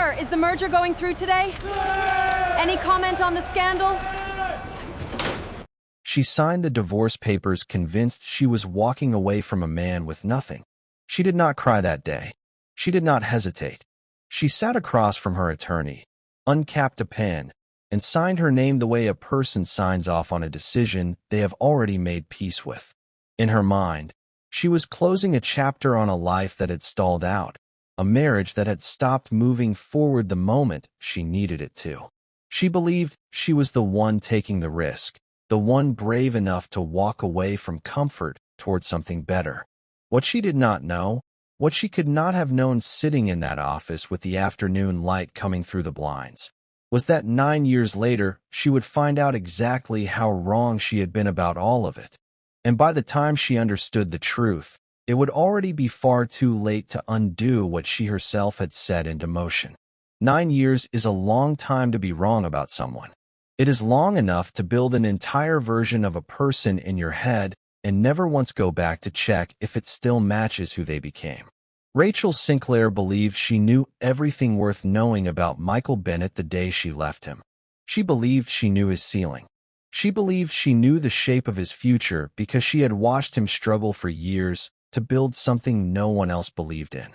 Sir, is the merger going through today? Any comment on the scandal? She signed the divorce papers convinced she was walking away from a man with nothing. She did not cry that day. She did not hesitate. She sat across from her attorney, uncapped a pen, and signed her name the way a person signs off on a decision they have already made peace with. In her mind, she was closing a chapter on a life that had stalled out, a marriage that had stopped moving forward the moment she needed it to. She believed she was the one taking the risk, the one brave enough to walk away from comfort toward something better. What she did not know, what she could not have known sitting in that office with the afternoon light coming through the blinds, was that 9 years later she would find out exactly how wrong she had been about all of it. And by the time she understood the truth, it would already be far too late to undo what she herself had set into motion. 9 years is a long time to be wrong about someone. It is long enough to build an entire version of a person in your head and never once go back to check if it still matches who they became. Rachel Sinclair believed she knew everything worth knowing about Michael Bennett the day she left him. She believed she knew his ceiling. She believed she knew the shape of his future because she had watched him struggle for years to build something no one else believed in.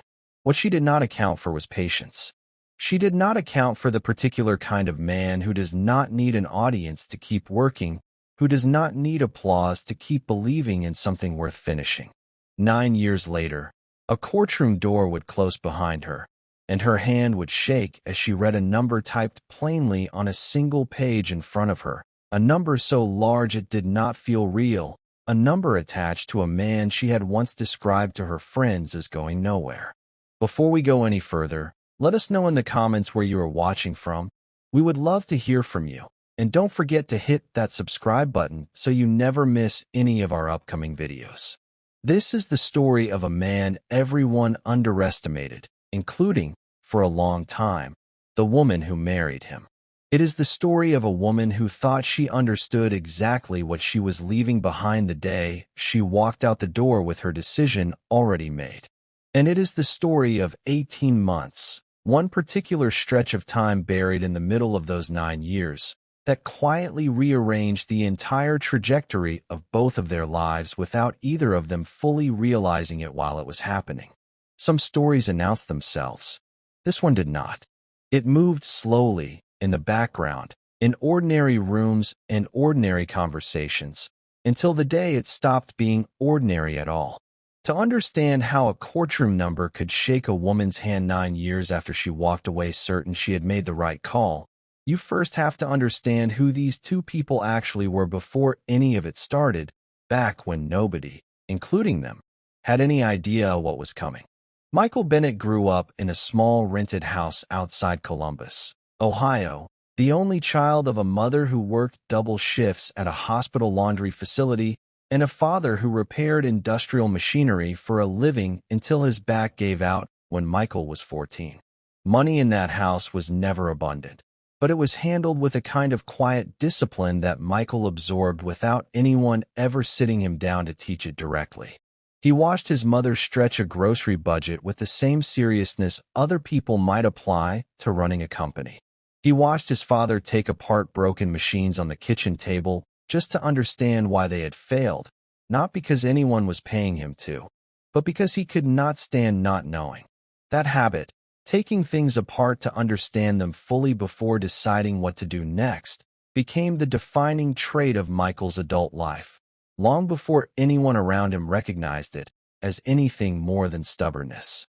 What she did not account for was patience. She did not account for the particular kind of man who does not need an audience to keep working, who does not need applause to keep believing in something worth finishing. 9 years later, a courtroom door would close behind her, and her hand would shake as she read a number typed plainly on a single page in front of her, a number so large it did not feel real, a number attached to a man she had once described to her friends as going nowhere. Before we go any further, let us know in the comments where you are watching from. We would love to hear from you. And don't forget to hit that subscribe button so you never miss any of our upcoming videos. This is the story of a man everyone underestimated, including, for a long time, the woman who married him. It is the story of a woman who thought she understood exactly what she was leaving behind the day she walked out the door with her decision already made. And it is the story of 18 months, one particular stretch of time buried in the middle of those 9 years, that quietly rearranged the entire trajectory of both of their lives without either of them fully realizing it while it was happening. Some stories announced themselves. This one did not. It moved slowly, in the background, in ordinary rooms and ordinary conversations, until the day it stopped being ordinary at all. To understand how a courtroom number could shake a woman's hand 9 years after she walked away certain she had made the right call, you first have to understand who these two people actually were before any of it started, back when nobody, including them, had any idea what was coming. Michael Bennett grew up in a small rented house outside Columbus, Ohio, the only child of a mother who worked double shifts at a hospital laundry facility and a father who repaired industrial machinery for a living until his back gave out when Michael was 14. Money in that house was never abundant, but it was handled with a kind of quiet discipline that Michael absorbed without anyone ever sitting him down to teach it directly. He watched his mother stretch a grocery budget with the same seriousness other people might apply to running a company. He watched his father take apart broken machines on the kitchen table just to understand why they had failed, not because anyone was paying him to, but because he could not stand not knowing. That habit, taking things apart to understand them fully before deciding what to do next, became the defining trait of Michael's adult life, long before anyone around him recognized it as anything more than stubbornness.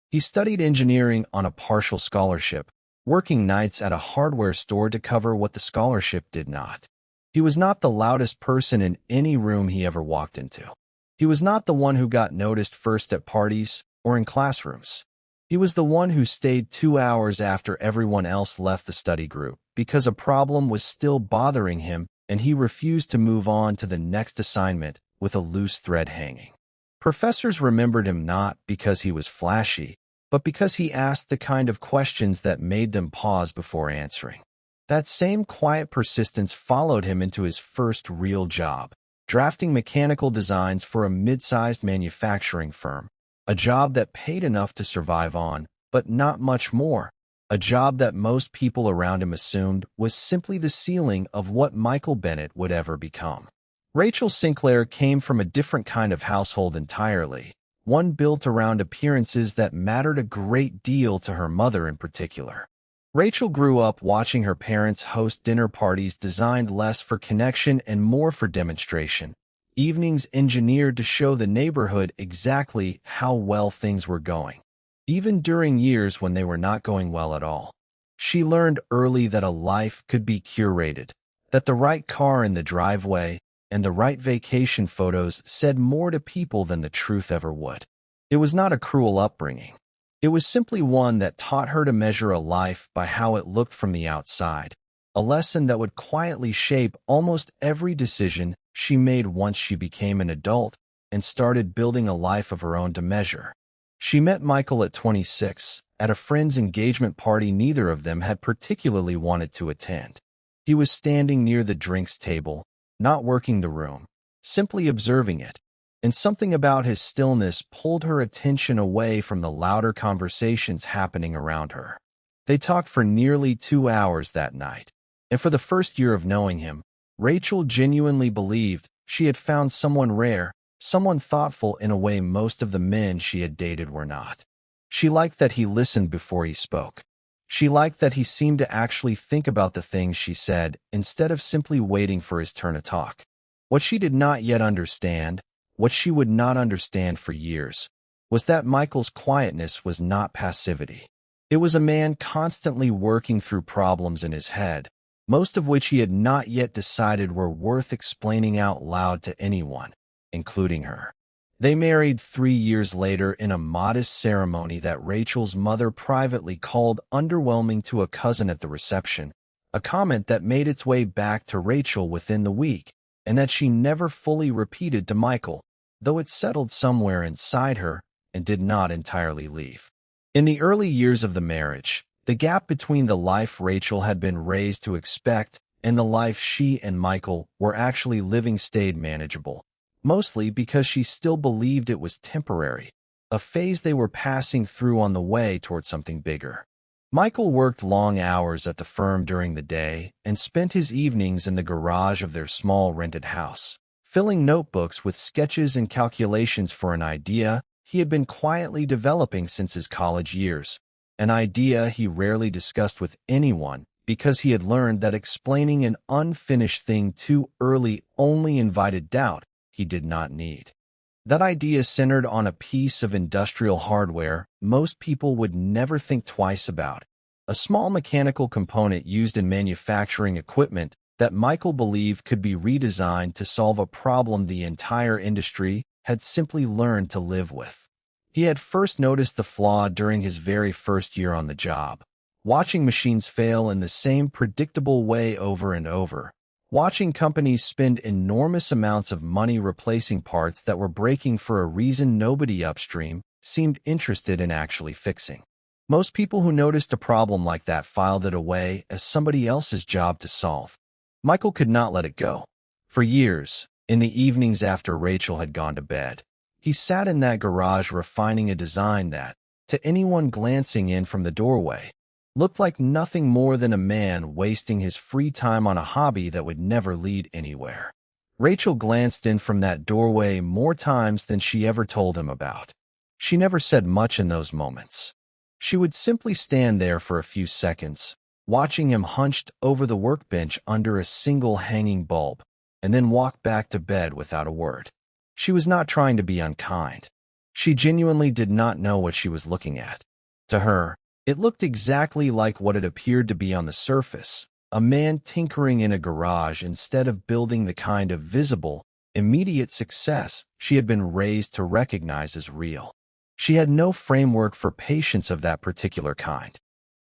He studied engineering on a partial scholarship, working nights at a hardware store to cover what the scholarship did not. He was not the loudest person in any room he ever walked into. He was not the one who got noticed first at parties or in classrooms. He was the one who stayed 2 hours after everyone else left the study group because a problem was still bothering him and he refused to move on to the next assignment with a loose thread hanging. Professors remembered him not because he was flashy, but because he asked the kind of questions that made them pause before answering. That same quiet persistence followed him into his first real job, drafting mechanical designs for a mid-sized manufacturing firm, a job that paid enough to survive on, but not much more, a job that most people around him assumed was simply the ceiling of what Michael Bennett would ever become. Rachel Sinclair came from a different kind of household entirely, one built around appearances that mattered a great deal to her mother in particular. Rachel grew up watching her parents host dinner parties designed less for connection and more for demonstration, evenings engineered to show the neighborhood exactly how well things were going, even during years when they were not going well at all. She learned early that a life could be curated, that the right car in the driveway and the right vacation photos said more to people than the truth ever would. It was not a cruel upbringing. It was simply one that taught her to measure a life by how it looked from the outside, a lesson that would quietly shape almost every decision she made once she became an adult and started building a life of her own to measure. She met Michael at 26, at a friend's engagement party neither of them had particularly wanted to attend. He was standing near the drinks table, not working the room, simply observing it, and something about his stillness pulled her attention away from the louder conversations happening around her. They talked for nearly 2 hours that night, and for the first year of knowing him, Rachel genuinely believed she had found someone rare, someone thoughtful in a way most of the men she had dated were not. She liked that he listened before he spoke. She liked that he seemed to actually think about the things she said instead of simply waiting for his turn to talk. What she did not yet understand, what she would not understand for years, was that Michael's quietness was not passivity. It was a man constantly working through problems in his head, most of which he had not yet decided were worth explaining out loud to anyone, including her. They married 3 years later in a modest ceremony that Rachel's mother privately called underwhelming to a cousin at the reception, a comment that made its way back to Rachel within the week, and that she never fully repeated to Michael, though it settled somewhere inside her and did not entirely leave. In the early years of the marriage, the gap between the life Rachel had been raised to expect and the life she and Michael were actually living stayed manageable, mostly because she still believed it was temporary, a phase they were passing through on the way toward something bigger. Michael worked long hours at the firm during the day and spent his evenings in the garage of their small rented house, filling notebooks with sketches and calculations for an idea he had been quietly developing since his college years, an idea he rarely discussed with anyone because he had learned that explaining an unfinished thing too early only invited doubt he did not need. That idea centered on a piece of industrial hardware most people would never think twice about, a small mechanical component used in manufacturing equipment that Michael believed could be redesigned to solve a problem the entire industry had simply learned to live with. He had first noticed the flaw during his very first year on the job, watching machines fail in the same predictable way over and over, watching companies spend enormous amounts of money replacing parts that were breaking for a reason nobody upstream seemed interested in actually fixing. Most people who noticed a problem like that filed it away as somebody else's job to solve. Michael could not let it go. For years, in the evenings after Rachel had gone to bed, he sat in that garage refining a design that, to anyone glancing in from the doorway, looked like nothing more than a man wasting his free time on a hobby that would never lead anywhere. Rachel glanced in from that doorway more times than she ever told him about. She never said much in those moments. She would simply stand there for a few seconds, watching him hunched over the workbench under a single hanging bulb, and then walk back to bed without a word. She was not trying to be unkind. She genuinely did not know what she was looking at. To her, it looked exactly like what it appeared to be on the surface, a man tinkering in a garage instead of building the kind of visible, immediate success she had been raised to recognize as real. She had no framework for patience of that particular kind.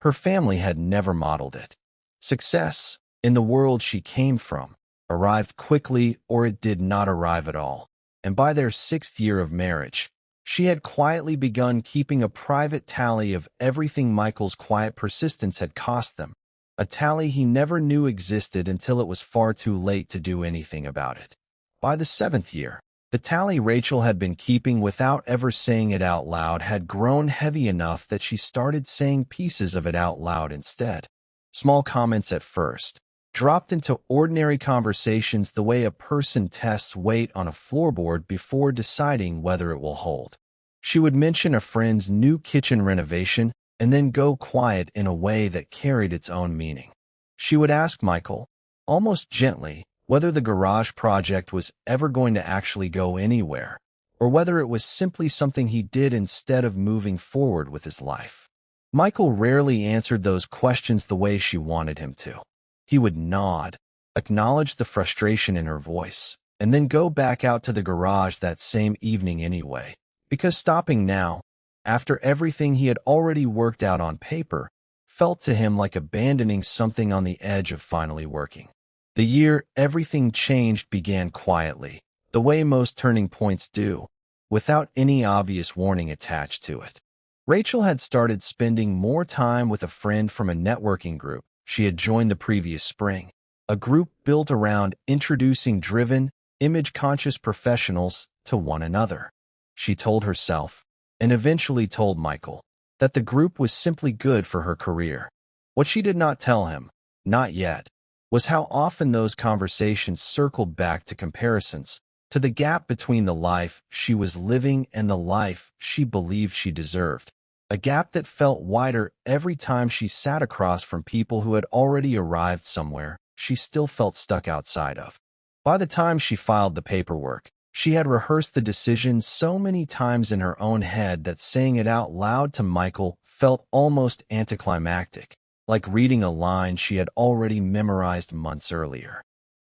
Her family had never modeled it. Success, in the world she came from, arrived quickly or it did not arrive at all, and by their 6th year of marriage, she had quietly begun keeping a private tally of everything Michael's quiet persistence had cost them, a tally he never knew existed until it was far too late to do anything about it. By the 7th year, The tally Rachel had been keeping without ever saying it out loud had grown heavy enough that she started saying pieces of it out loud instead. Small comments at first, dropped into ordinary conversations the way a person tests weight on a floorboard before deciding whether it will hold. She would mention a friend's new kitchen renovation and then go quiet in a way that carried its own meaning. She would ask Michael, almost gently, whether the garage project was ever going to actually go anywhere, or whether it was simply something he did instead of moving forward with his life. Michael rarely answered those questions the way she wanted him to. He would nod, acknowledge the frustration in her voice, and then go back out to the garage that same evening anyway, because stopping now, after everything he had already worked out on paper, felt to him like abandoning something on the edge of finally working. The year everything changed began quietly, the way most turning points do, without any obvious warning attached to it. Rachel had started spending more time with a friend from a networking group she had joined the previous spring, a group built around introducing driven, image-conscious professionals to one another. She told herself, and eventually told Michael, that the group was simply good for her career. What she did not tell him, not yet, was how often those conversations circled back to comparisons, to the gap between the life she was living and the life she believed she deserved, a gap that felt wider every time she sat across from people who had already arrived somewhere she still felt stuck outside of. By the time she filed the paperwork, she had rehearsed the decision so many times in her own head that saying it out loud to Michael felt almost anticlimactic, like reading a line she had already memorized months earlier.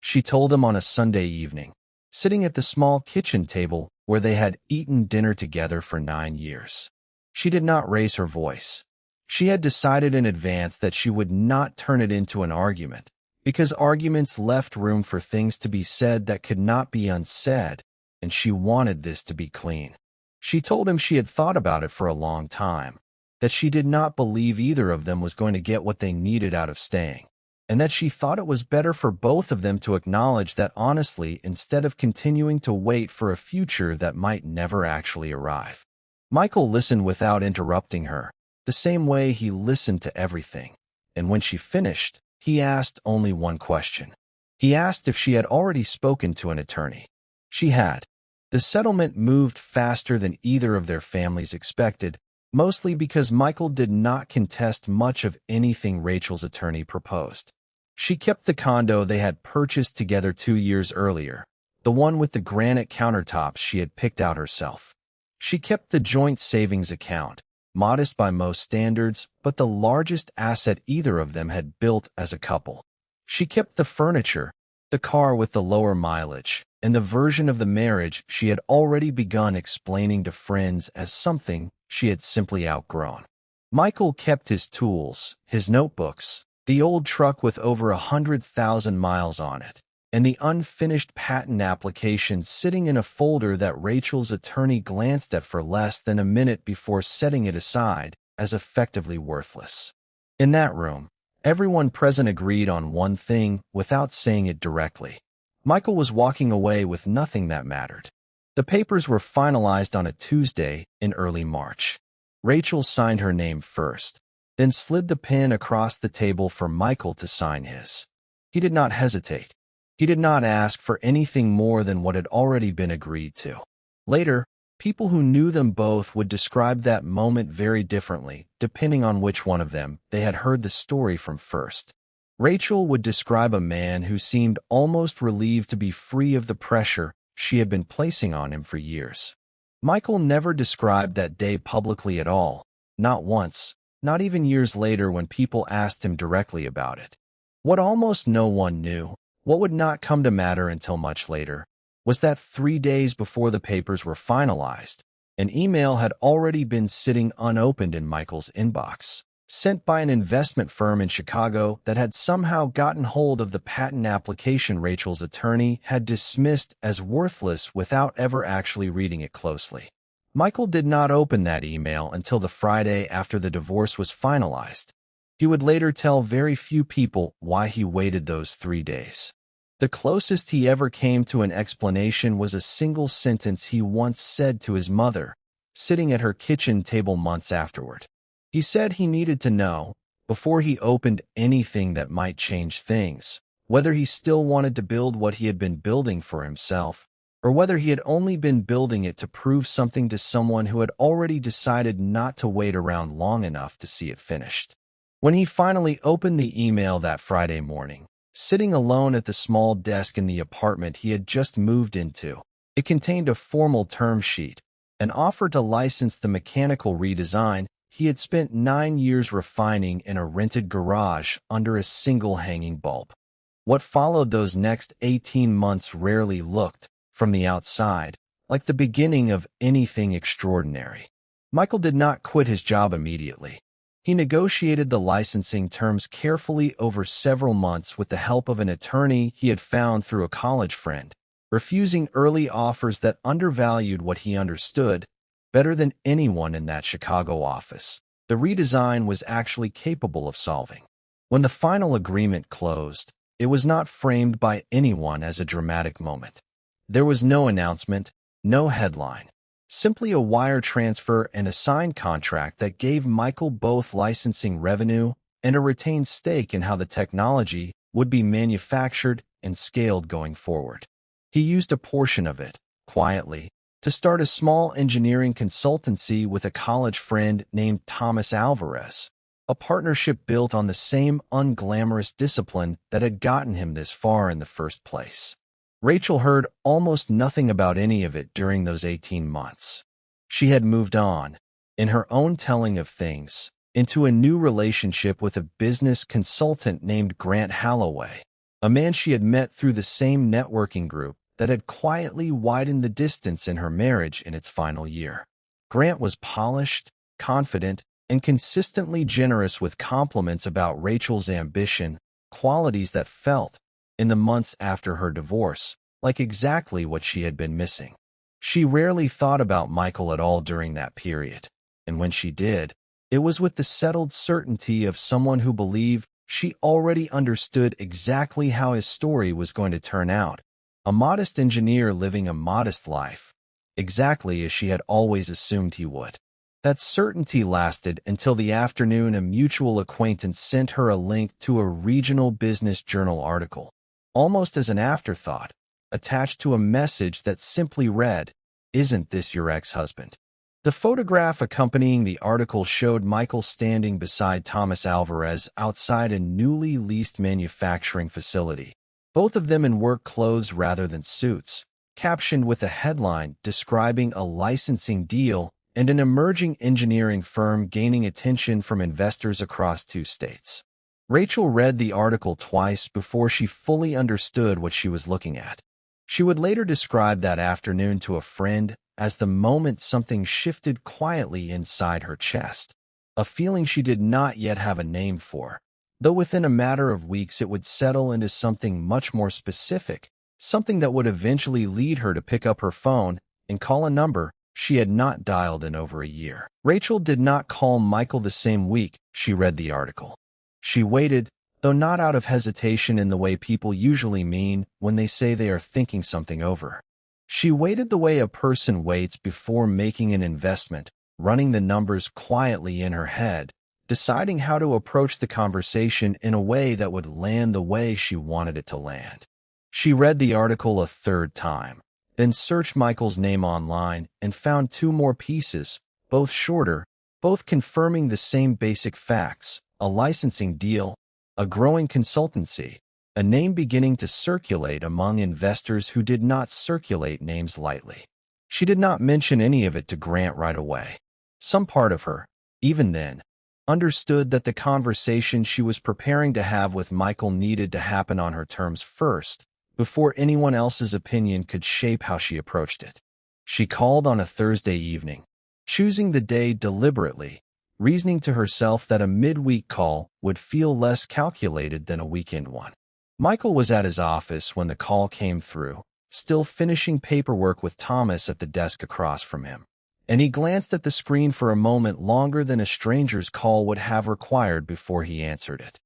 She told him on a Sunday evening, sitting at the small kitchen table where they had eaten dinner together for 9 years. She did not raise her voice. She had decided in advance that she would not turn it into an argument, because arguments left room for things to be said that could not be unsaid, and she wanted this to be clean. She told him she had thought about it for a long time, that she did not believe either of them was going to get what they needed out of staying, and that she thought it was better for both of them to acknowledge that honestly instead of continuing to wait for a future that might never actually arrive. Michael listened without interrupting her, the same way he listened to everything, and when she finished, he asked only one question. He asked if she had already spoken to an attorney. She had. The settlement moved faster than either of their families expected, mostly because Michael did not contest much of anything Rachel's attorney proposed. She kept the condo they had purchased together 2 years earlier, the one with the granite countertops she had picked out herself. She kept the joint savings account, modest by most standards, but the largest asset either of them had built as a couple. She kept the furniture, the car with the lower mileage, and the version of the marriage she had already begun explaining to friends as something she had simply outgrown. Michael kept his tools, his notebooks, the old truck with over 100,000 miles on it, and the unfinished patent application sitting in a folder that Rachel's attorney glanced at for less than a minute before setting it aside as effectively worthless. In that room, everyone present agreed on one thing without saying it directly. Michael was walking away with nothing that mattered. The papers were finalized on a Tuesday in early March. Rachel signed her name first, then slid the pen across the table for Michael to sign his. He did not hesitate. He did not ask for anything more than what had already been agreed to. Later, people who knew them both would describe that moment very differently, depending on which one of them they had heard the story from first. Rachel would describe a man who seemed almost relieved to be free of the pressure she had been placing on him for years. Michael never described that day publicly at all, not once, not even years later when people asked him directly about it. What almost no one knew, what would not come to matter until much later, was that 3 days before the papers were finalized, an email had already been sitting unopened in Michael's inbox, sent by an investment firm in Chicago that had somehow gotten hold of the patent application Rachel's attorney had dismissed as worthless without ever actually reading it closely. Michael did not open that email until the Friday after the divorce was finalized. He would later tell very few people why he waited those 3 days. The closest he ever came to an explanation was a single sentence he once said to his mother, sitting at her kitchen table months afterward. He said he needed to know, before he opened anything that might change things, whether he still wanted to build what he had been building for himself, or whether he had only been building it to prove something to someone who had already decided not to wait around long enough to see it finished. When he finally opened the email that Friday morning, sitting alone at the small desk in the apartment he had just moved into, it contained a formal term sheet, an offer to license the mechanical redesign he had spent 9 years refining in a rented garage under a single hanging bulb. What followed those next 18 months rarely looked, from the outside, like the beginning of anything extraordinary. Michael did not quit his job immediately. He negotiated the licensing terms carefully over several months with the help of an attorney he had found through a college friend, refusing early offers that undervalued what he understood better than anyone in that Chicago office. The redesign was actually capable of solving. When the final agreement closed, it was not framed by anyone as a dramatic moment. There was no announcement, no headline, simply a wire transfer and a signed contract that gave Michael both licensing revenue and a retained stake in how the technology would be manufactured and scaled going forward. He used a portion of it, quietly, to start a small engineering consultancy with a college friend named Thomas Alvarez, a partnership built on the same unglamorous discipline that had gotten him this far in the first place. Rachel heard almost nothing about any of it during those 18 months. She had moved on, in her own telling of things, into a new relationship with a business consultant named Grant Holloway, a man she had met through the same networking group that had quietly widened the distance in her marriage in its final year. Grant was polished, confident, and consistently generous with compliments about Rachel's ambition, qualities that felt, in the months after her divorce, like exactly what she had been missing. She rarely thought about Michael at all during that period, and when she did, it was with the settled certainty of someone who believed she already understood exactly how his story was going to turn out. A modest engineer living a modest life, exactly as she had always assumed he would. That certainty lasted until the afternoon a mutual acquaintance sent her a link to a regional business journal article, almost as an afterthought, attached to a message that simply read, "Isn't this your ex-husband?" The photograph accompanying the article showed Michael standing beside Thomas Alvarez outside a newly leased manufacturing facility, both of them in work clothes rather than suits, captioned with a headline describing a licensing deal and an emerging engineering firm gaining attention from investors across 2 states. Rachel read the article twice before she fully understood what she was looking at. She would later describe that afternoon to a friend as the moment something shifted quietly inside her chest, a feeling she did not yet have a name for, though within a matter of weeks it would settle into something much more specific, something that would eventually lead her to pick up her phone and call a number she had not dialed in over a year. Rachel did not call Michael the same week she read the article. She waited, though not out of hesitation in the way people usually mean when they say they are thinking something over. She waited the way a person waits before making an investment, running the numbers quietly in her head, deciding how to approach the conversation in a way that would land the way she wanted it to land. She read the article a 3rd time, then searched Michael's name online and found 2 more pieces, both shorter, both confirming the same basic facts: a licensing deal, a growing consultancy, a name beginning to circulate among investors who did not circulate names lightly. She did not mention any of it to Grant right away. Some part of her, even then, understood that the conversation she was preparing to have with Michael needed to happen on her terms first, before anyone else's opinion could shape how she approached it. She called on a Thursday evening, choosing the day deliberately, reasoning to herself that a midweek call would feel less calculated than a weekend one. Michael was at his office when the call came through, still finishing paperwork with Thomas at the desk across from him, and he glanced at the screen for a moment longer than a stranger's call would have required before he answered it.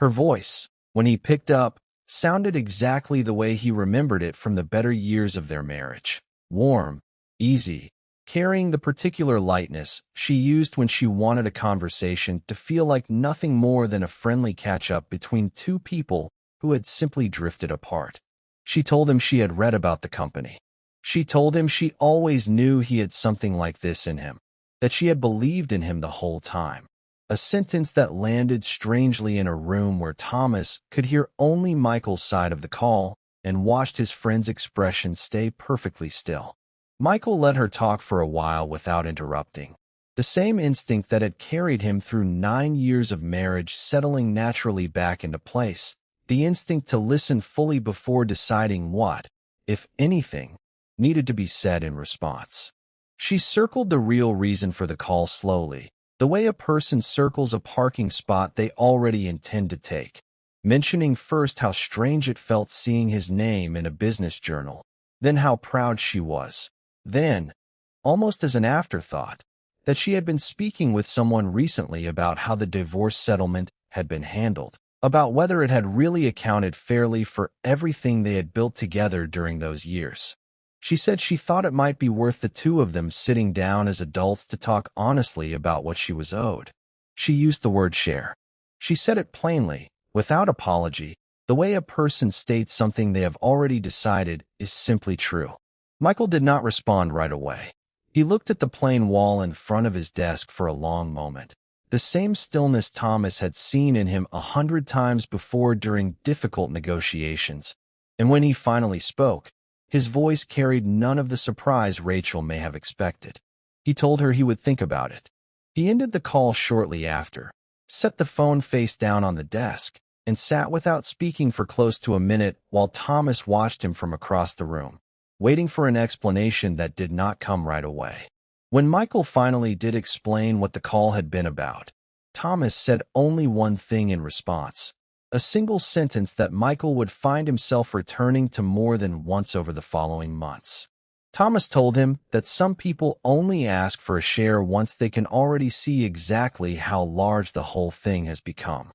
Her voice, when he picked up, sounded exactly the way he remembered it from the better years of their marriage. Warm, easy, carrying the particular lightness she used when she wanted a conversation to feel like nothing more than a friendly catch-up between two people who had simply drifted apart. She told him she had read about the company. She told him she always knew he had something like this in him, that she had believed in him the whole time. A sentence that landed strangely in a room where Thomas could hear only Michael's side of the call and watched his friend's expression stay perfectly still. Michael let her talk for a while without interrupting. The same instinct that had carried him through 9 years of marriage settling naturally back into place, the instinct to listen fully before deciding what, if anything, needed to be said in response. She circled the real reason for the call slowly, the way a person circles a parking spot they already intend to take, mentioning first how strange it felt seeing his name in a business journal, then how proud she was. Then, almost as an afterthought, that she had been speaking with someone recently about how the divorce settlement had been handled, about whether it had really accounted fairly for everything they had built together during those years. She said she thought it might be worth the two of them sitting down as adults to talk honestly about what she was owed. She used the word share. She said it plainly, without apology, the way a person states something they have already decided is simply true. Michael did not respond right away. He looked at the plain wall in front of his desk for a long moment. The same stillness Thomas had seen in him 100 times before during difficult negotiations. And when he finally spoke, his voice carried none of the surprise Rachel may have expected. He told her he would think about it. He ended the call shortly after, set the phone face down on the desk, and sat without speaking for close to a minute while Thomas watched him from across the room, waiting for an explanation that did not come right away. When Michael finally did explain what the call had been about, Thomas said only one thing in response, a single sentence that Michael would find himself returning to more than once over the following months. Thomas told him that some people only ask for a share once they can already see exactly how large the whole thing has become.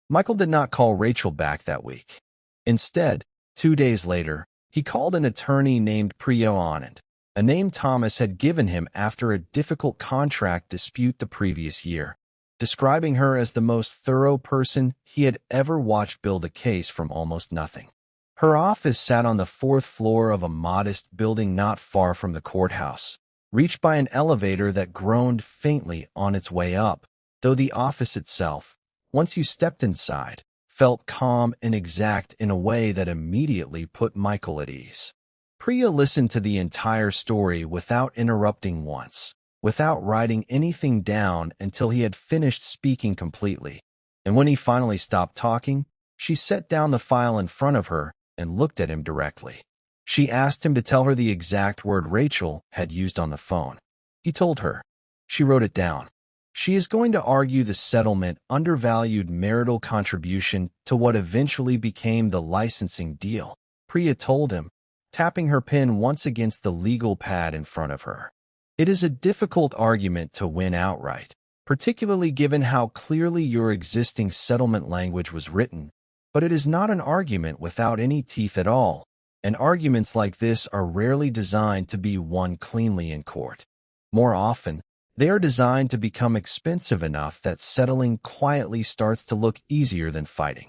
Michael did not call Rachel back that week. Instead, 2 days later, he called an attorney named Priya Anand, a name Thomas had given him after a difficult contract dispute the previous year, describing her as the most thorough person he had ever watched build a case from almost nothing. Her office sat on the 4th floor of a modest building not far from the courthouse, reached by an elevator that groaned faintly on its way up, though the office itself, once you stepped inside, felt calm and exact in a way that immediately put Michael at ease. Priya listened to the entire story without interrupting once, without writing anything down until he had finished speaking completely. And when he finally stopped talking, she set down the file in front of her and looked at him directly. She asked him to tell her the exact word Rachel had used on the phone. He told her. She wrote it down. She is going to argue the settlement undervalued marital contribution to what eventually became the licensing deal, Priya told him, tapping her pen once against the legal pad in front of her. It is a difficult argument to win outright, particularly given how clearly your existing settlement language was written, but it is not an argument without any teeth at all, and arguments like this are rarely designed to be won cleanly in court. More often, they are designed to become expensive enough that settling quietly starts to look easier than fighting.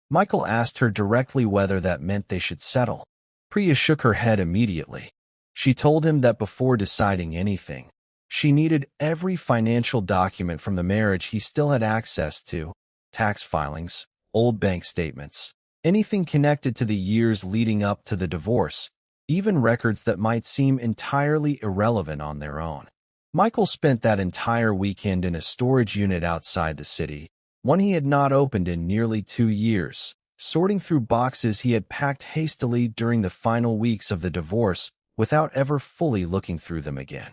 Michael asked her directly whether that meant they should settle. Priya shook her head immediately. She told him that before deciding anything, she needed every financial document from the marriage he still had access to, tax filings, old bank statements, anything connected to the years leading up to the divorce, even records that might seem entirely irrelevant on their own. Michael spent that entire weekend in a storage unit outside the city, one he had not opened in nearly 2 years, sorting through boxes he had packed hastily during the final weeks of the divorce without ever fully looking through them again.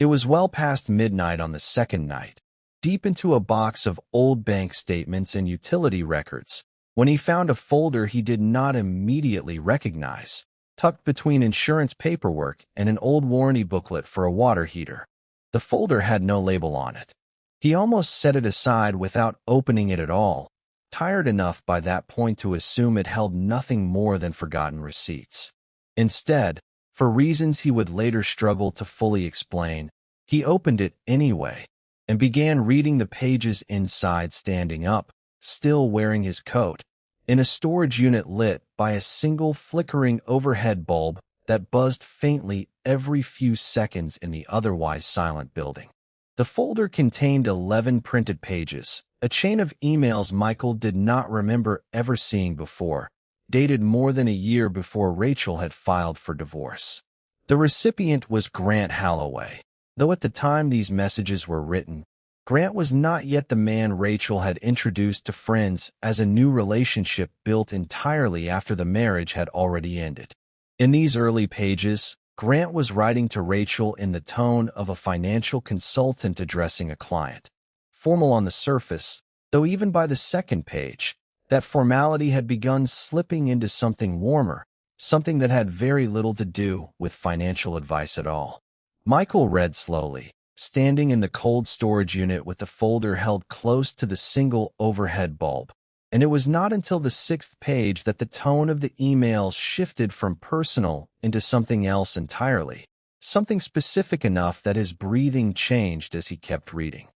It was well past midnight on the second night, deep into a box of old bank statements and utility records, when he found a folder he did not immediately recognize, tucked between insurance paperwork and an old warranty booklet for a water heater. The folder had no label on it. He almost set it aside without opening it at all, tired enough by that point to assume it held nothing more than forgotten receipts. Instead, for reasons he would later struggle to fully explain, he opened it anyway and began reading the pages inside standing up, still wearing his coat, in a storage unit lit by a single flickering overhead bulb that buzzed faintly every few seconds in the otherwise silent building. The folder contained 11 printed pages, a chain of emails Michael did not remember ever seeing before, dated more than a year before Rachel had filed for divorce. The recipient was Grant Holloway, though at the time these messages were written, Grant was not yet the man Rachel had introduced to friends as a new relationship built entirely after the marriage had already ended. In these early pages, Grant was writing to Rachel in the tone of a financial consultant addressing a client. Formal on the surface, though even by the second page, that formality had begun slipping into something warmer, something that had very little to do with financial advice at all. Michael read slowly, standing in the cold storage unit with the folder held close to the single overhead bulb, and it was not until the 6th page that the tone of the emails shifted from personal into something else entirely, something specific enough that his breathing changed as he kept reading.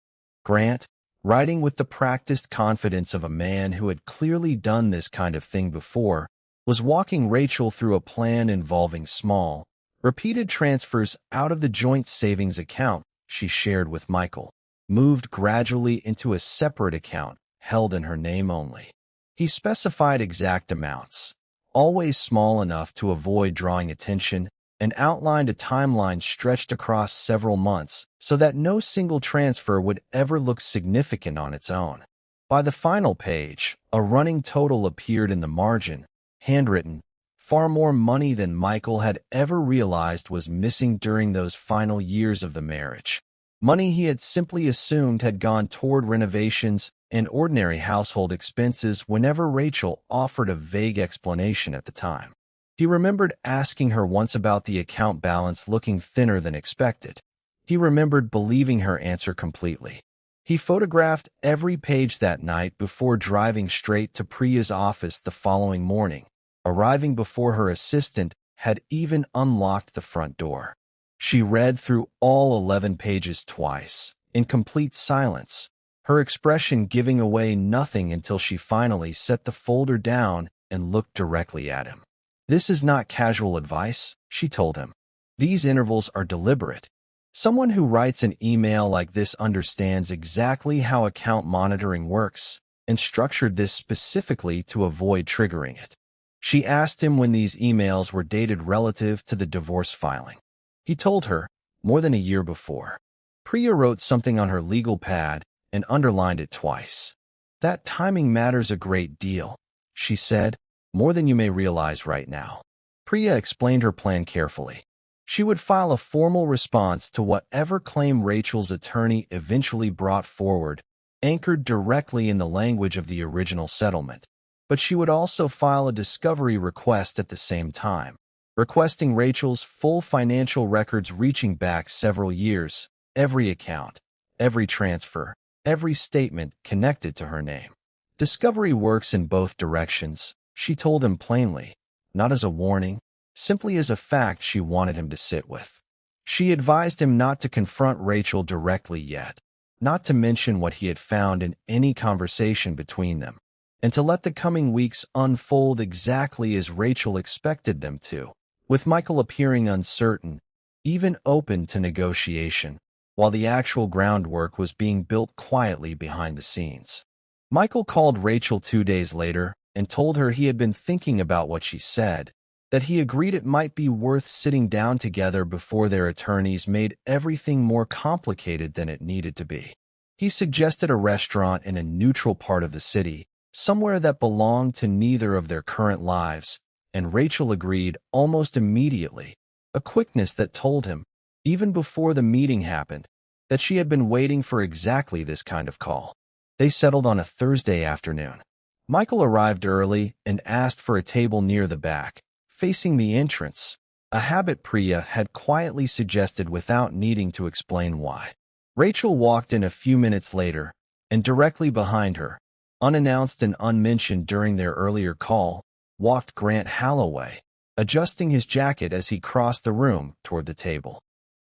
Grant, writing with the practiced confidence of a man who had clearly done this kind of thing before, was walking Rachel through a plan involving small, repeated transfers out of the joint savings account she shared with Michael, moved gradually into a separate account held in her name only. He specified exact amounts, always small enough to avoid drawing attention, and outlined a timeline stretched across several months so that no single transfer would ever look significant on its own. By the final page, a running total appeared in the margin, handwritten, far more money than Michael had ever realized was missing during those final years of the marriage. Money he had simply assumed had gone toward renovations and ordinary household expenses whenever Rachel offered a vague explanation at the time. He remembered asking her once about the account balance looking thinner than expected. He remembered believing her answer completely. He photographed every page that night before driving straight to Priya's office the following morning, arriving before her assistant had even unlocked the front door. She read through all 11 pages twice, in complete silence, her expression giving away nothing until she finally set the folder down and looked directly at him. "This is not casual advice," she told him. "These intervals are deliberate. Someone who writes an email like this understands exactly how account monitoring works and structured this specifically to avoid triggering it." She asked him when these emails were dated relative to the divorce filing. He told her, more than a year before. Priya wrote something on her legal pad and underlined it twice. "That timing matters a great deal," she said, "more than you may realize right now." Priya explained her plan carefully. She would file a formal response to whatever claim Rachel's attorney eventually brought forward, anchored directly in the language of the original settlement. But she would also file a discovery request at the same time, requesting Rachel's full financial records reaching back several years, every account, every transfer, every statement connected to her name. Discovery works in both directions, she told him plainly, not as a warning, simply as a fact she wanted him to sit with. She advised him not to confront Rachel directly yet, not to mention what he had found in any conversation between them, and to let the coming weeks unfold exactly as Rachel expected them to, with Michael appearing uncertain, even open to negotiation, while the actual groundwork was being built quietly behind the scenes. Michael called Rachel 2 days later and told her he had been thinking about what she said, that he agreed it might be worth sitting down together before their attorneys made everything more complicated than it needed to be. He suggested a restaurant in a neutral part of the city, somewhere that belonged to neither of their current lives, and Rachel agreed almost immediately, a quickness that told him, even before the meeting happened, that she had been waiting for exactly this kind of call. They settled on a Thursday afternoon. Michael arrived early and asked for a table near the back, facing the entrance, a habit Priya had quietly suggested without needing to explain why. Rachel walked in a few minutes later, and directly behind her, unannounced and unmentioned during their earlier call, walked Grant Holloway, adjusting his jacket as he crossed the room toward the table.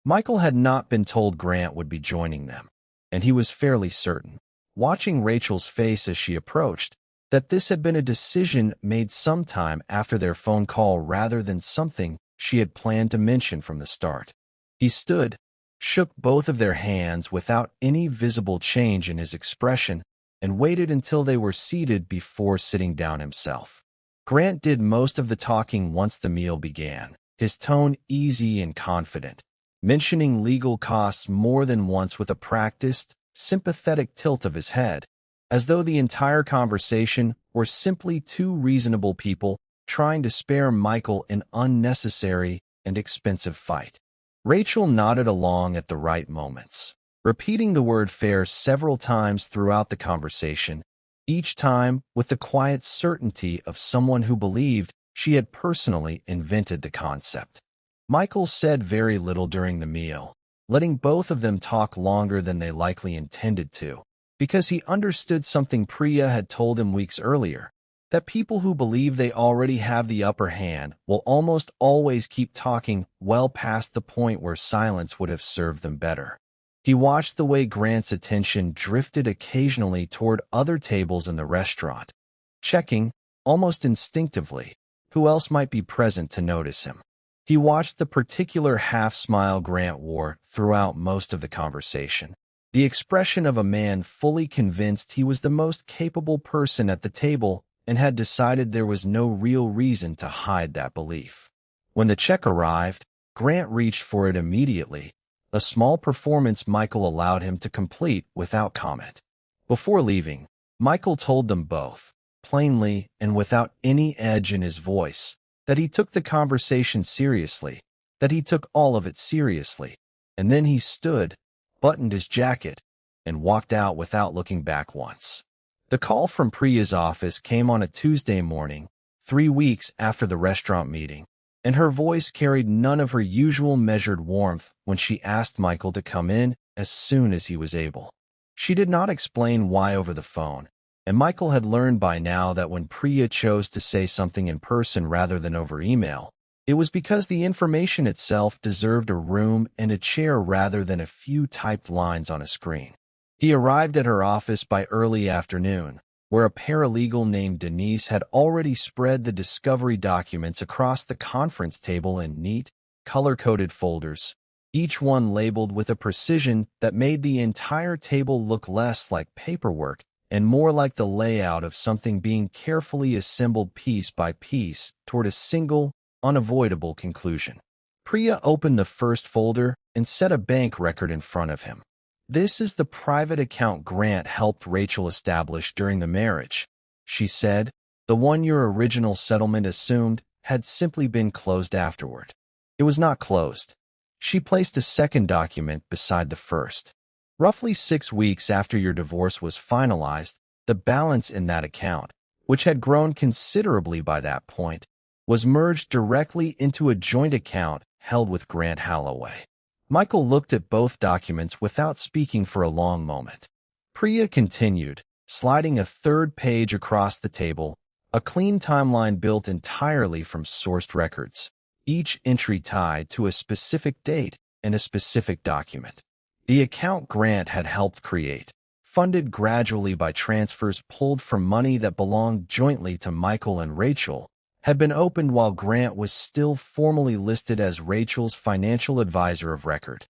Michael had not been told Grant would be joining them, and he was fairly certain, watching Rachel's face as she approached, that this had been a decision made sometime after their phone call rather than something she had planned to mention from the start. He stood, shook both of their hands without any visible change in his expression, and waited until they were seated before sitting down himself. Grant did most of the talking once the meal began, his tone easy and confident, mentioning legal costs more than once with a practiced, sympathetic tilt of his head, as though the entire conversation were simply two reasonable people trying to spare Michael an unnecessary and expensive fight. Rachel nodded along at the right moments, repeating the word fair several times throughout the conversation, each time with the quiet certainty of someone who believed she had personally invented the concept. Michael said very little during the meal, letting both of them talk longer than they likely intended to, because he understood something Priya had told him weeks earlier, that people who believe they already have the upper hand will almost always keep talking well past the point where silence would have served them better. He watched the way Grant's attention drifted occasionally toward other tables in the restaurant, checking, almost instinctively, who else might be present to notice him. He watched the particular half-smile Grant wore throughout most of the conversation, the expression of a man fully convinced he was the most capable person at the table and had decided there was no real reason to hide that belief. When the check arrived, Grant reached for it immediately, a small performance Michael allowed him to complete without comment. Before leaving, Michael told them both, plainly and without any edge in his voice, that he took the conversation seriously, that he took all of it seriously, and then he stood, buttoned his jacket, and walked out without looking back once. The call from Priya's office came on a Tuesday morning, 3 weeks after the restaurant meeting, and her voice carried none of her usual measured warmth when she asked Michael to come in as soon as he was able. She did not explain why over the phone, and Michael had learned by now that when Priya chose to say something in person rather than over email, it was because the information itself deserved a room and a chair rather than a few typed lines on a screen. He arrived at her office by early afternoon, where a paralegal named Denise had already spread the discovery documents across the conference table in neat, color-coded folders, each one labeled with a precision that made the entire table look less like paperwork and more like the layout of something being carefully assembled piece by piece toward a single, unavoidable conclusion. Priya opened the first folder and set a bank record in front of him. "This is the private account Grant helped Rachel establish during the marriage," she said. "The one your original settlement assumed had simply been closed afterward." It was not closed. She placed a second document beside the first. "Roughly 6 weeks after your divorce was finalized, the balance in that account, which had grown considerably by that point, was merged directly into a joint account held with Grant Holloway." Michael looked at both documents without speaking for a long moment. Priya continued, sliding a third page across the table, a clean timeline built entirely from sourced records, each entry tied to a specific date and a specific document. The account Grant had helped create, funded gradually by transfers pulled from money that belonged jointly to Michael and Rachel, had been opened while Grant was still formally listed as Rachel's financial advisor of record.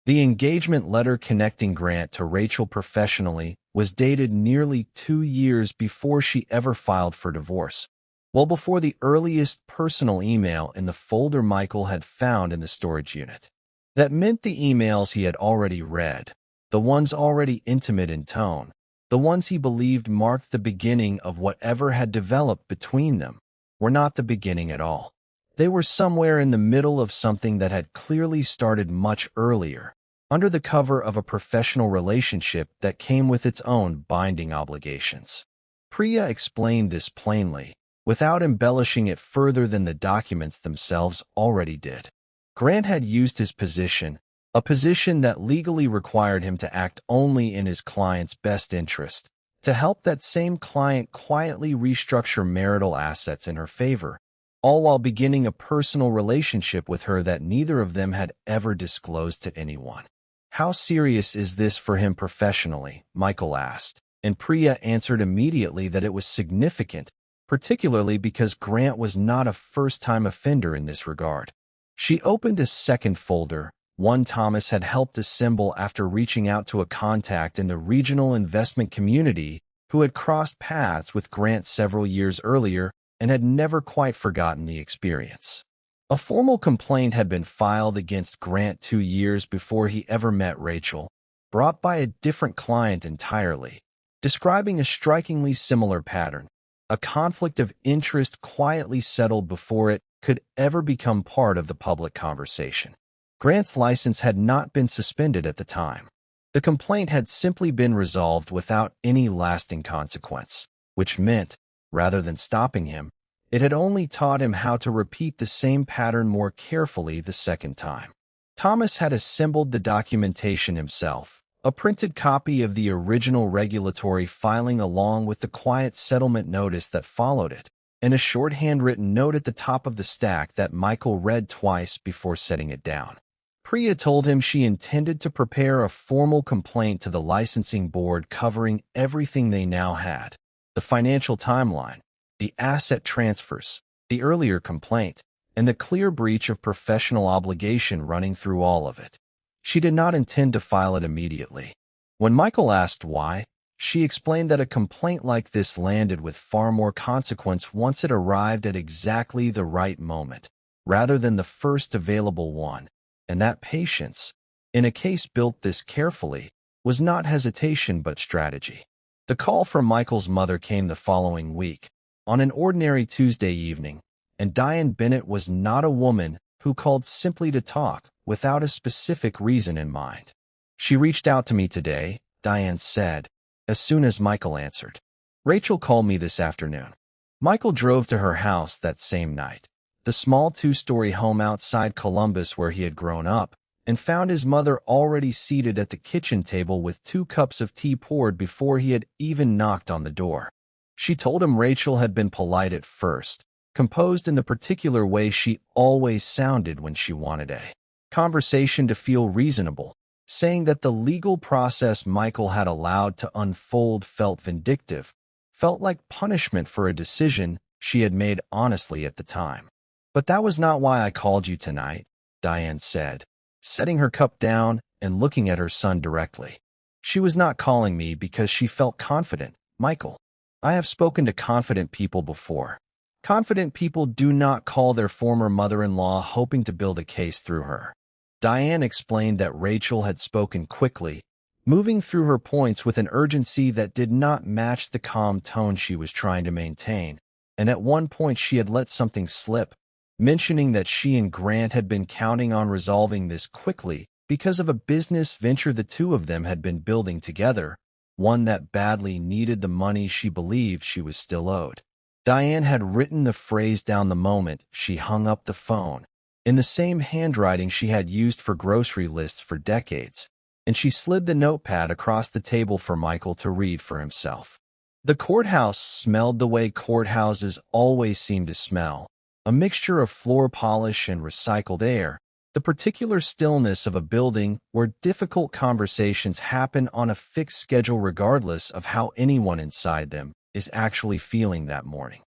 The engagement letter connecting Grant to Rachel professionally was dated nearly 2 years before she ever filed for divorce, well before the earliest personal email in the folder Michael had found in the storage unit. That meant the emails he had already read, the ones already intimate in tone, the ones he believed marked the beginning of whatever had developed between them, were not the beginning at all. They were somewhere in the middle of something that had clearly started much earlier, under the cover of a professional relationship that came with its own binding obligations. Priya explained this plainly, without embellishing it further than the documents themselves already did. Grant had used his position, a position that legally required him to act only in his client's best interest, to help that same client quietly restructure marital assets in her favor, all while beginning a personal relationship with her that neither of them had ever disclosed to anyone. "How serious is this for him professionally?" Michael asked, and Priya answered immediately that it was significant, particularly because Grant was not a first-time offender in this regard. She opened a second folder, one Thomas had helped assemble after reaching out to a contact in the regional investment community who had crossed paths with Grant several years earlier and had never quite forgotten the experience. A formal complaint had been filed against Grant 2 years before he ever met Rachel, brought by a different client entirely, describing a strikingly similar pattern. A conflict of interest quietly settled before it could ever become part of the public conversation. Grant's license had not been suspended at the time. The complaint had simply been resolved without any lasting consequence, which meant, rather than stopping him, it had only taught him how to repeat the same pattern more carefully the second time. Thomas had assembled the documentation himself, a printed copy of the original regulatory filing along with the quiet settlement notice that followed it, and a short handwritten note at the top of the stack that Michael read twice before setting it down. Priya told him she intended to prepare a formal complaint to the licensing board covering everything they now had: the financial timeline, the asset transfers, the earlier complaint, and the clear breach of professional obligation running through all of it. She did not intend to file it immediately. When Michael asked why, she explained that a complaint like this landed with far more consequence once it arrived at exactly the right moment, rather than the first available one, and that patience, in a case built this carefully, was not hesitation but strategy. The call from Michael's mother came the following week, on an ordinary Tuesday evening, and Diane Bennett was not a woman who called simply to talk without a specific reason in mind. "She reached out to me today," Diane said, as soon as Michael answered. "Rachel called me this afternoon." Michael drove to her house that same night, the small 2-story home outside Columbus where he had grown up, and found his mother already seated at the kitchen table with 2 cups of tea poured before he had even knocked on the door. She told him Rachel had been polite at first, composed in the particular way she always sounded when she wanted a conversation to feel reasonable, saying that the legal process Michael had allowed to unfold felt vindictive, felt like punishment for a decision she had made honestly at the time. "But that was not why I called you tonight," Diane said, setting her cup down and looking at her son directly. "She was not calling me because she felt confident, Michael. I have spoken to confident people before. Confident people do not call their former mother-in-law hoping to build a case through her." Diane explained that Rachel had spoken quickly, moving through her points with an urgency that did not match the calm tone she was trying to maintain, and at one point she had let something slip, mentioning that she and Grant had been counting on resolving this quickly because of a business venture the two of them had been building together, one that badly needed the money she believed she was still owed. Diane had written the phrase down the moment she hung up the phone, in the same handwriting she had used for grocery lists for decades, and she slid the notepad across the table for Michael to read for himself. The courthouse smelled the way courthouses always seem to smell, a mixture of floor polish and recycled air, the particular stillness of a building where difficult conversations happen on a fixed schedule regardless of how anyone inside them is actually feeling that morning.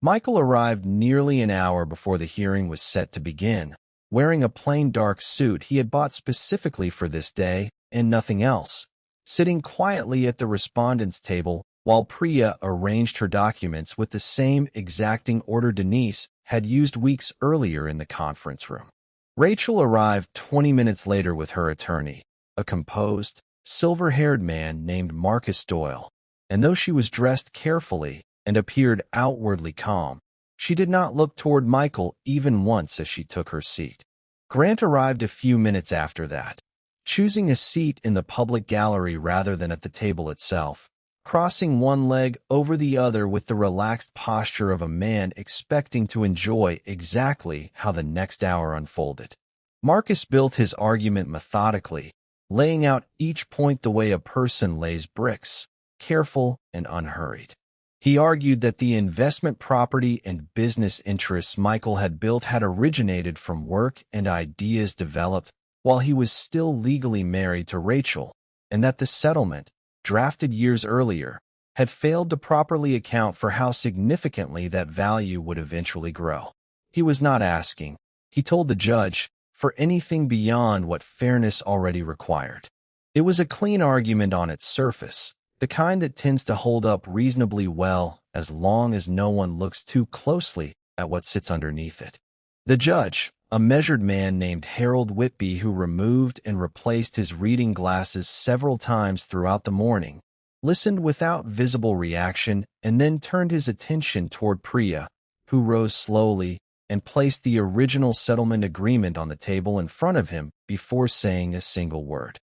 Michael arrived nearly an hour before the hearing was set to begin, wearing a plain dark suit he had bought specifically for this day and nothing else, sitting quietly at the respondent's table while Priya arranged her documents with the same exacting order Denise had used weeks earlier in the conference room. Rachel arrived 20 minutes later with her attorney, a composed, silver-haired man named Marcus Doyle, and though she was dressed carefully and appeared outwardly calm, she did not look toward Michael even once as she took her seat. Grant arrived a few minutes after that, choosing a seat in the public gallery rather than at the table itself, crossing one leg over the other with the relaxed posture of a man expecting to enjoy exactly how the next hour unfolded. Marcus built his argument methodically, laying out each point the way a person lays bricks, careful and unhurried. He argued that the investment property and business interests Michael had built had originated from work and ideas developed while he was still legally married to Rachel, and that the settlement, drafted years earlier, had failed to properly account for how significantly that value would eventually grow. He was not asking, he told the judge, for anything beyond what fairness already required. It was a clean argument on its surface, the kind that tends to hold up reasonably well as long as no one looks too closely at what sits underneath it. The judge, a measured man named Harold Whitby who removed and replaced his reading glasses several times throughout the morning, listened without visible reaction and then turned his attention toward Priya, who rose slowly and placed the original settlement agreement on the table in front of him before saying a single word.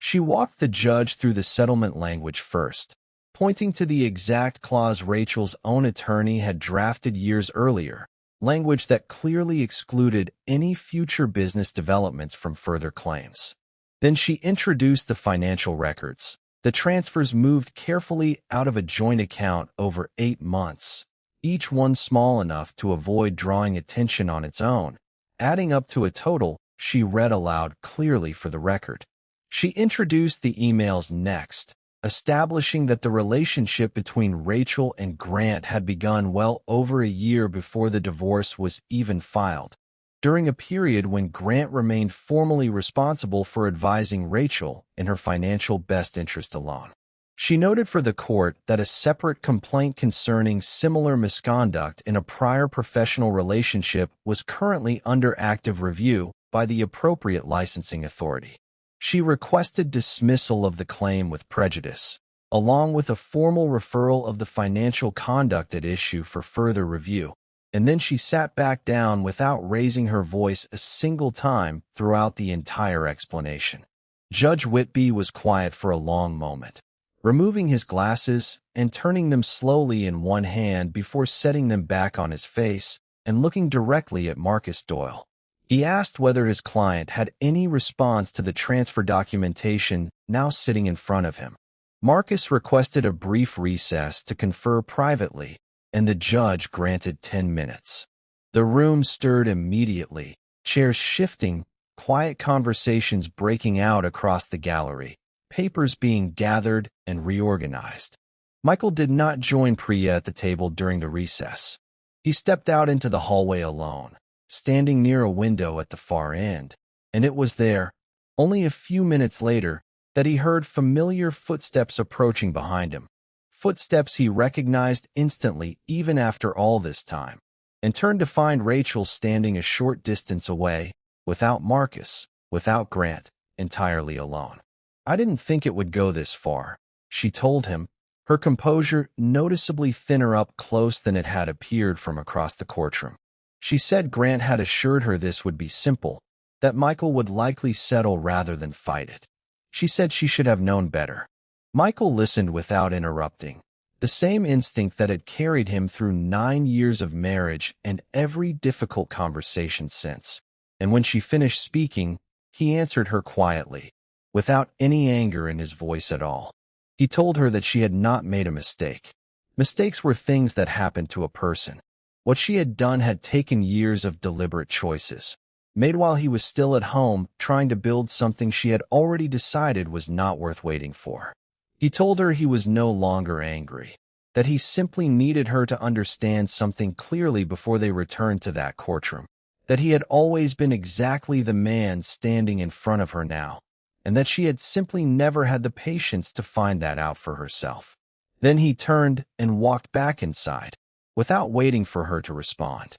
She walked the judge through the settlement language first, pointing to the exact clause Rachel's own attorney had drafted years earlier, language that clearly excluded any future business developments from further claims. Then she introduced the financial records. The transfers moved carefully out of a joint account over 8 months, each one small enough to avoid drawing attention on its own, adding up to a total she read aloud clearly for the record. She introduced the emails next, establishing that the relationship between Rachel and Grant had begun well over a year before the divorce was even filed, during a period when Grant remained formally responsible for advising Rachel in her financial best interest alone. She noted for the court that a separate complaint concerning similar misconduct in a prior professional relationship was currently under active review by the appropriate licensing authority. She requested dismissal of the claim with prejudice, along with a formal referral of the financial conduct at issue for further review, and then she sat back down without raising her voice a single time throughout the entire explanation. Judge Whitby was quiet for a long moment, removing his glasses and turning them slowly in one hand before setting them back on his face and looking directly at Marcus Doyle. He asked whether his client had any response to the transfer documentation now sitting in front of him. Marcus requested a brief recess to confer privately, and the judge granted 10 minutes. The room stirred immediately, chairs shifting, quiet conversations breaking out across the gallery, papers being gathered and reorganized. Michael did not join Priya at the table during the recess. He stepped out into the hallway alone, standing near a window at the far end, and it was there, only a few minutes later, that he heard familiar footsteps approaching behind him, footsteps he recognized instantly even after all this time, and turned to find Rachel standing a short distance away, without Marcus, without Grant, entirely alone. "I didn't think it would go this far," she told him, her composure noticeably thinner up close than it had appeared from across the courtroom. She said Grant had assured her this would be simple, that Michael would likely settle rather than fight it. She said she should have known better. Michael listened without interrupting, the same instinct that had carried him through 9 years of marriage and every difficult conversation since. And when she finished speaking, he answered her quietly, without any anger in his voice at all. He told her that she had not made a mistake. Mistakes were things that happened to a person. What she had done had taken years of deliberate choices, made while he was still at home trying to build something she had already decided was not worth waiting for. He told her he was no longer angry, that he simply needed her to understand something clearly before they returned to that courtroom, that he had always been exactly the man standing in front of her now, and that she had simply never had the patience to find that out for herself. Then he turned and walked back inside, without waiting for her to respond.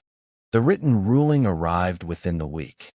The written ruling arrived within the week.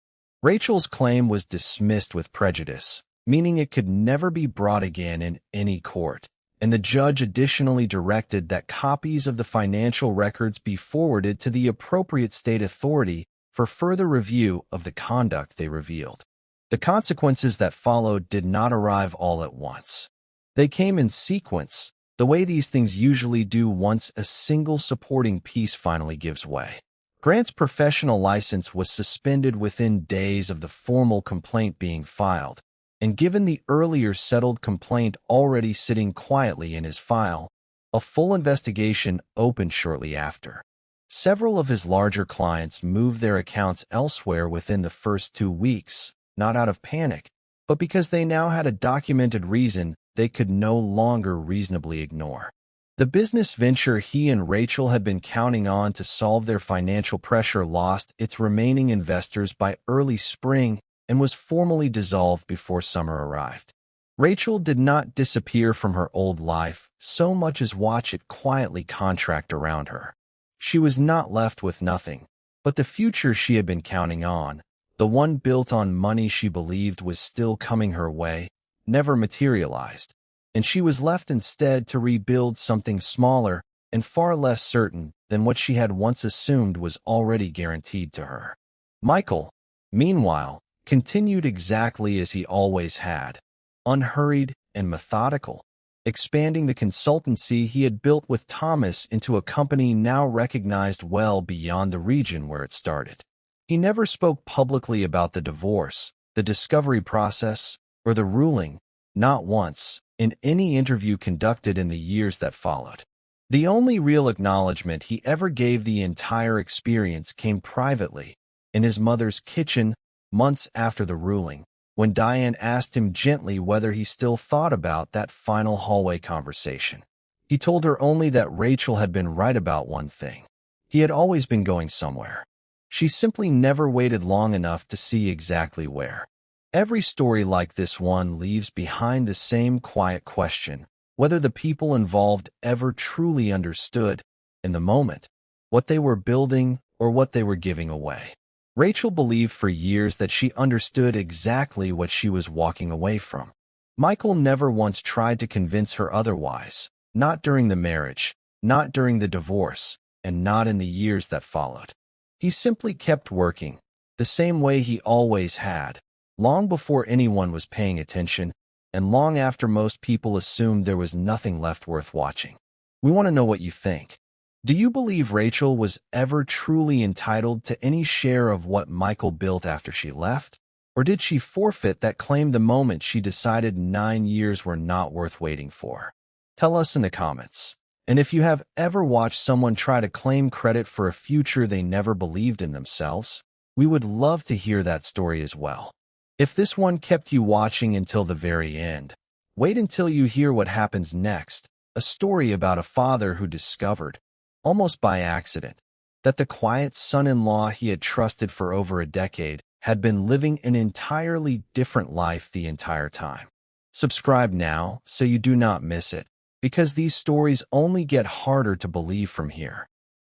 Rachel's claim was dismissed with prejudice, meaning it could never be brought again in any court, and the judge additionally directed that copies of the financial records be forwarded to the appropriate state authority for further review of the conduct they revealed. The consequences that followed did not arrive all at once. They came in sequence, the way these things usually do once a single supporting piece finally gives way. Grant's professional license was suspended within days of the formal complaint being filed, and given the earlier settled complaint already sitting quietly in his file, a full investigation opened shortly after. Several of his larger clients moved their accounts elsewhere within the first 2 weeks, not out of panic, but because they now had a documented reason they could no longer reasonably ignore. The business venture he and Rachel had been counting on to solve their financial pressure lost its remaining investors by early spring and was formally dissolved before summer arrived. Rachel did not disappear from her old life so much as watch it quietly contract around her. She was not left with nothing, but the future she had been counting on, the one built on money she believed was still coming her way, never materialized, and she was left instead to rebuild something smaller and far less certain than what she had once assumed was already guaranteed to her. Michael, meanwhile, continued exactly as he always had, unhurried and methodical, expanding the consultancy he had built with Thomas into a company now recognized well beyond the region where it started. He never spoke publicly about the divorce, the discovery process, or the ruling, not once, in any interview conducted in the years that followed. The only real acknowledgement he ever gave the entire experience came privately, in his mother's kitchen, months after the ruling, when Diane asked him gently whether he still thought about that final hallway conversation. He told her only that Rachel had been right about one thing. He had always been going somewhere. She simply never waited long enough to see exactly where. Every story like this one leaves behind the same quiet question, whether the people involved ever truly understood, in the moment, what they were building or what they were giving away. Rachel believed for years that she understood exactly what she was walking away from. Michael never once tried to convince her otherwise, not during the marriage, not during the divorce, and not in the years that followed. He simply kept working, the same way he always had, long before anyone was paying attention, and long after most people assumed there was nothing left worth watching. We want to know what you think. Do you believe Rachel was ever truly entitled to any share of what Michael built after she left? Or did she forfeit that claim the moment she decided 9 years were not worth waiting for? Tell us in the comments. And if you have ever watched someone try to claim credit for a future they never believed in themselves, we would love to hear that story as well. If this one kept you watching until the very end, wait until you hear what happens next, a story about a father who discovered, almost by accident, that the quiet son-in-law he had trusted for over a decade had been living an entirely different life the entire time. Subscribe now so you do not miss it, because these stories only get harder to believe from here.